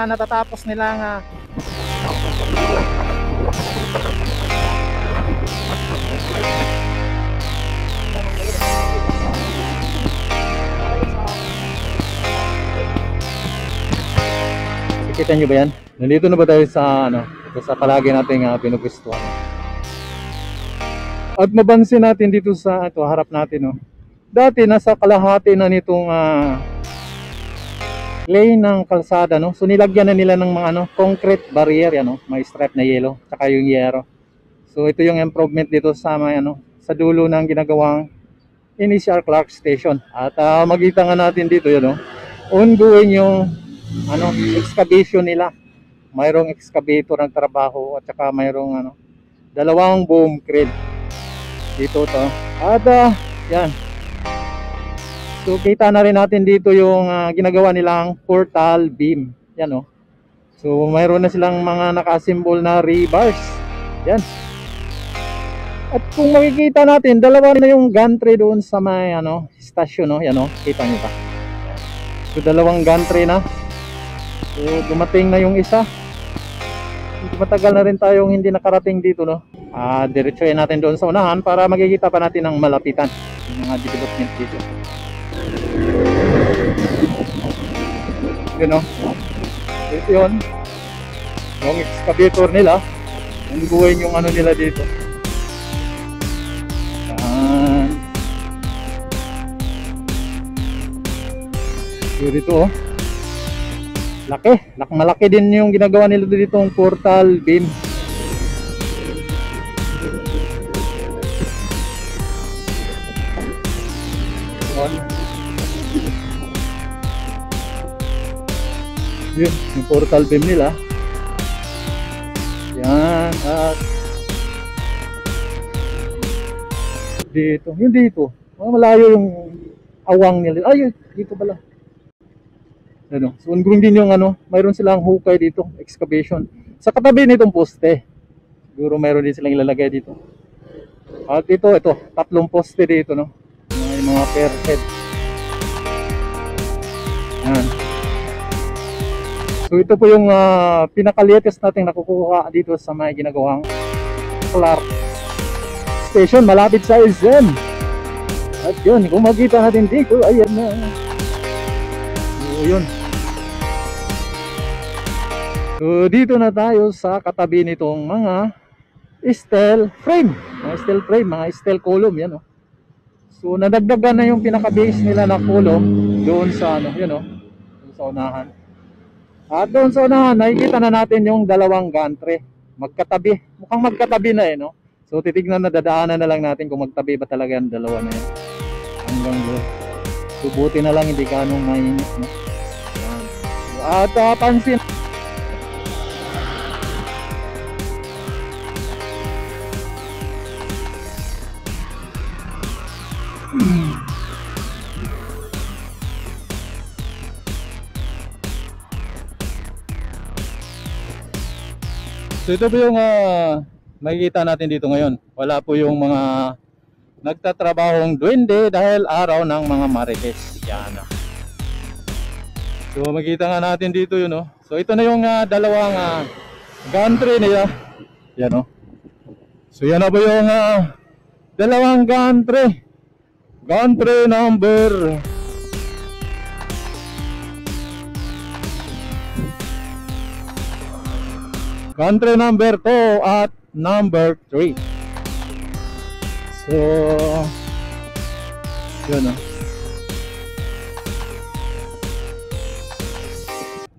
natatapos nilang kita nyo ba yan? Nandito na ba tayo sa sa palagi nating pinugustuhan? At mabansin natin dito sa harap natin, dati nasa kalahati na nitong lane ng kalsada, so nilagyan na nila ng mga concrete barrier, may stripe na yellow tsaka yung yero. So ito yung improvement dito sa sa dulo ng ginagawang Initial Clark Station. At makita nga natin dito ongoing yung excavation nila. Mayroong excavator ng trabaho at saka mayroong dalawang boom crane dito to. At yan. So kita na rin natin dito yung ginagawa nilang portal beam. Yan So mayroon na silang mga naka-symbol na rebars. Yan. At kung makikita natin, dalawa na yung gantry doon sa may stasyon, yan kita niyo ba? So dalawang gantry na. So dumating na yung isa. Matagal na rin tayong hindi nakarating dito, diretsuhin natin doon sa unahan para makikita pa natin ang malapitan yung mga development dito. Ito yun yung excavator nila, yung buuin yung nila dito. So dito malaki din yung ginagawa nila dito ng portal beam. Yun, yung portal beam nila. Yan, at dito malayo yung awang nila. Ay, dito pala. So ongoing din yung mayroon silang hukay dito, excavation. Sa katabi nitong poste, siguro mayroon din silang ilalagay dito. At ito, tatlong poste dito, may mga per head. Yan. So ito po yung pinaka-latest nating nakukuha dito sa may ginagawang Clark Station, malapit sa SM. At yun, kung makita natin dito, ayan na. So yun. So dito na tayo sa katabi nitong mga steel frame, mga steel column, yan So nadagdagan na yung pinaka-base nila na column doon sa doon sa unahan. At doon sa unahan, nakikita na natin yung dalawang gantry. Magkatabi, mukhang magkatabi na So titignan na, dadaanan na lang natin kung magtabi ba talaga ang dalawa na yan. Hanggang doon. So buti na lang hindi ganong mainit, At pansin So ito po yung makikita natin dito ngayon. Wala po yung mga nagtatrabahong duwende dahil araw ng mga marites. Yan. So makikita nga natin dito yun. So ito na yung dalawang gantry nila. Yan So yan na po yung dalawang gantry. Gantry number Gantry number 2 at number 3. So yun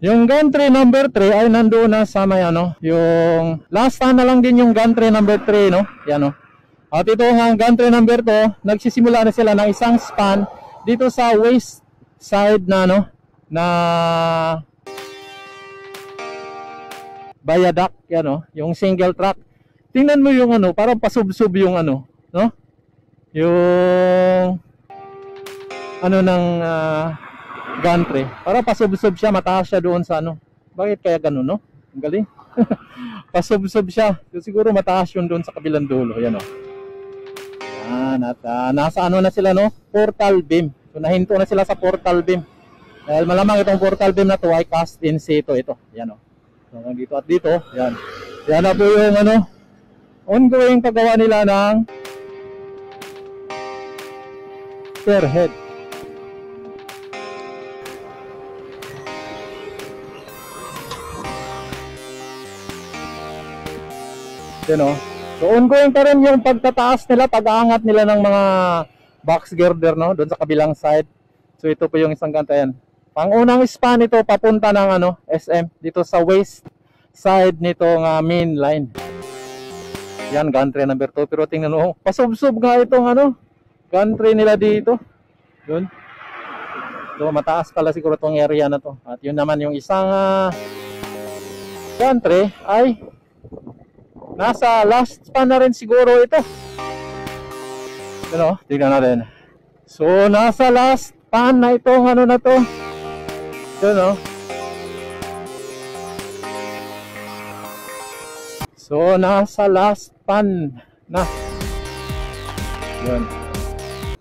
Yung gantry number 3 ay nandoon na sa may yung last time na lang din yung gantry number 3, Yan At ito ang gantry number 2, nagsisimula na sila ng isang span dito sa west side na na viaduct, yung single track. Tingnan mo yung parang pasubsob yung yung ng gantry. Parang pasubsob siya, mataas siya doon sa Bakit kaya ganun, Ang galing. Pasubsob siya. So, siguro mataas yun doon sa kabilang dulo, yan Yan, at nasa na sila, portal beam. So nahinto na sila sa portal beam. Dahil malamang itong portal beam na to ay cast in situ ito. Yan o. So, dito at dito. Yan. Yan na po yung ano, ongoing paggawa nila ng spearhead. Yan o. So ongoing pa rin yung pagtataas nila, pag-aangat nila ng mga box girder, no, doon sa kabilang side. So ito po yung isang kanta yan. Pangunang span ito papunta ng ano, SM dito sa west side nitong main line. Yan, gantry number 2. Pero tingnan mo, pasubsob nga itong ano, gantry nila dito. Doon. So mataas pala siguro itong area na to. At yun naman yung isang gantry ay nasa last span na rin siguro ito. Ano, tignan natin. So nasa last span na itong ano na to. Ano? So nasa last span na. Yun.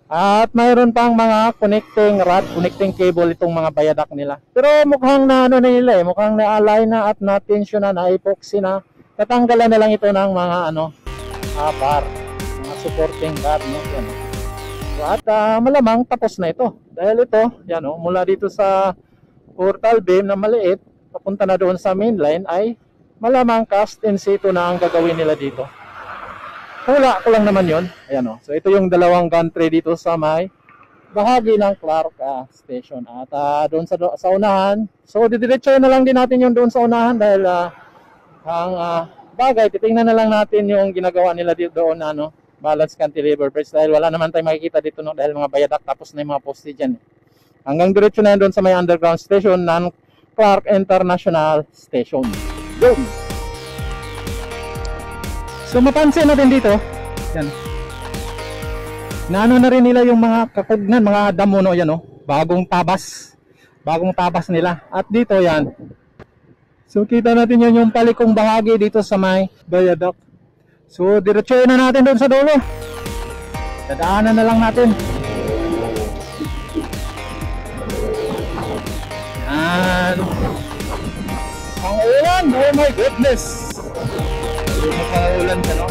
At mayroon pang mga connecting rod, connecting cable itong mga viaduct nila. Pero mukhang na ano nila eh, mukhang na-align na at na-tension na epoxy na. Tatanggalan na lang ito ng mga ano, bar, mga supporting bar, no? Yan. So, at malamang tapos na ito. Dahil ito, yan o, mula dito sa portal beam na maliit, papunta na doon sa main line ay malamang cast in situ na ang gagawin nila dito. Hula ko lang naman yon. Ayan o. So ito yung dalawang gantry dito sa may bahagi ng Clark Station. At doon sa unahan, so didiretso na lang din natin yung doon sa unahan dahil ang bagay, titingnan na lang natin yung ginagawa nila dito doon na ano, balance cantilever bridge dahil wala naman tayong makikita dito, no, dahil mga viaduct tapos na yung mga poste dyan. Hanggang diretso na yan doon sa may underground station ng Clark International Station. Boom! So mapansin natin dito, yan. Naano na rin nila yung mga kakugnan, mga damo, no, yan, no, bagong tabas nila. At dito yan. So kita natin yun yung palikong bahagi dito sa may viaduct. So diretsuhin na natin doon sa dulo. Dadaanan na lang natin. Yan. Ang ulan, oh my goodness. Ulan siya, no?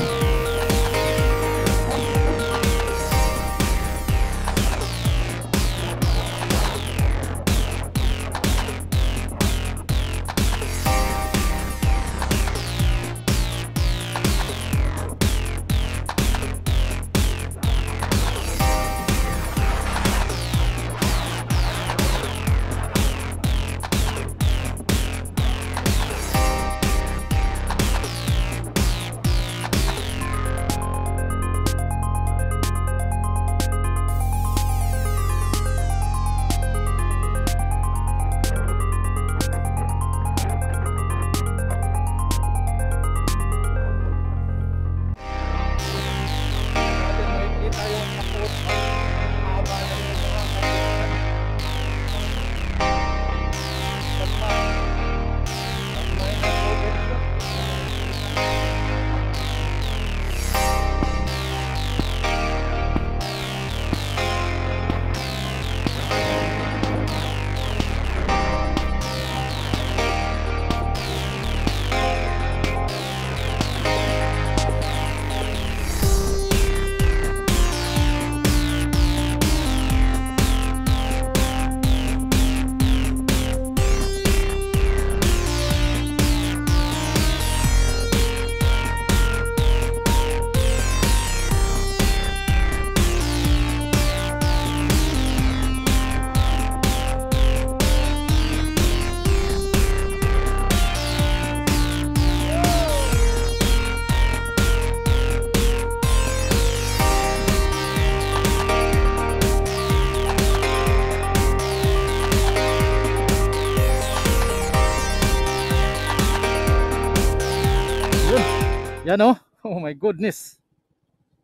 Yan o. Oh my goodness.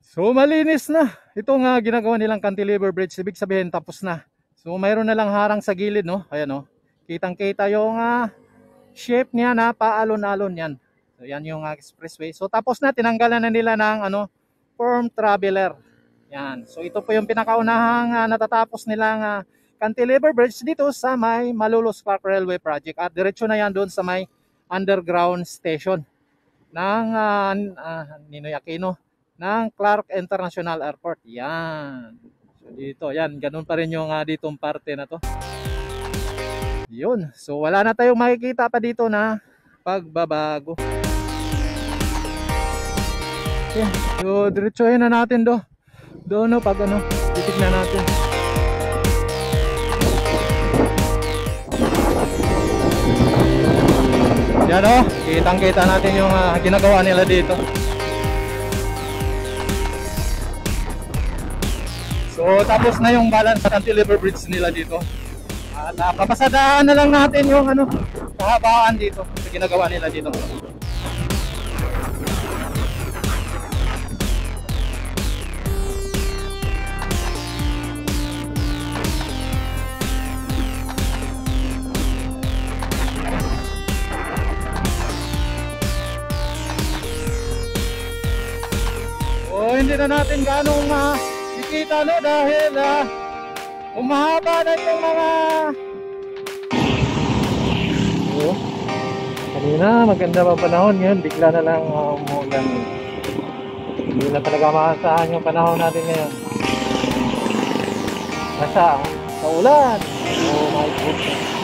So malinis na. Ito nga ginagawa nilang cantilever bridge. Ibig sabihin tapos na. So mayroon na lang harang sa gilid, no. Ayan o. Kitang kita yung shape niya na paalon-alon yan. So yan yung expressway. So tapos na, tinanggalan na nila ng ano, firm traveler. Yan. So ito po yung pinakaunahang natatapos nilang cantilever bridge dito sa may Malolos Park Railway Project at diretso na yan doon sa may underground station ng Ninoy Aquino ng Clark International Airport. Yan. So dito, yan, ganun pa rin yung ditong parte na to. Yun. So wala na tayong makikita pa dito na pagbabago. Okay. So diretsohin na natin doon no, pag titignan natin. Yan o, kitang-kita natin yung ginagawa nila dito. So tapos na yung balance sa cantilever bridge nila dito. At papasadaan na lang natin yung kahabaan dito sa ginagawa nila dito. Hindi na natin ganong makikita no, dahil umahaba na yung mga kanina maganda pa panahon, ngayon bigla na lang umulan. Hindi na talaga maasahan yung panahon natin ngayon. Nasa ulan. Oh my goodness.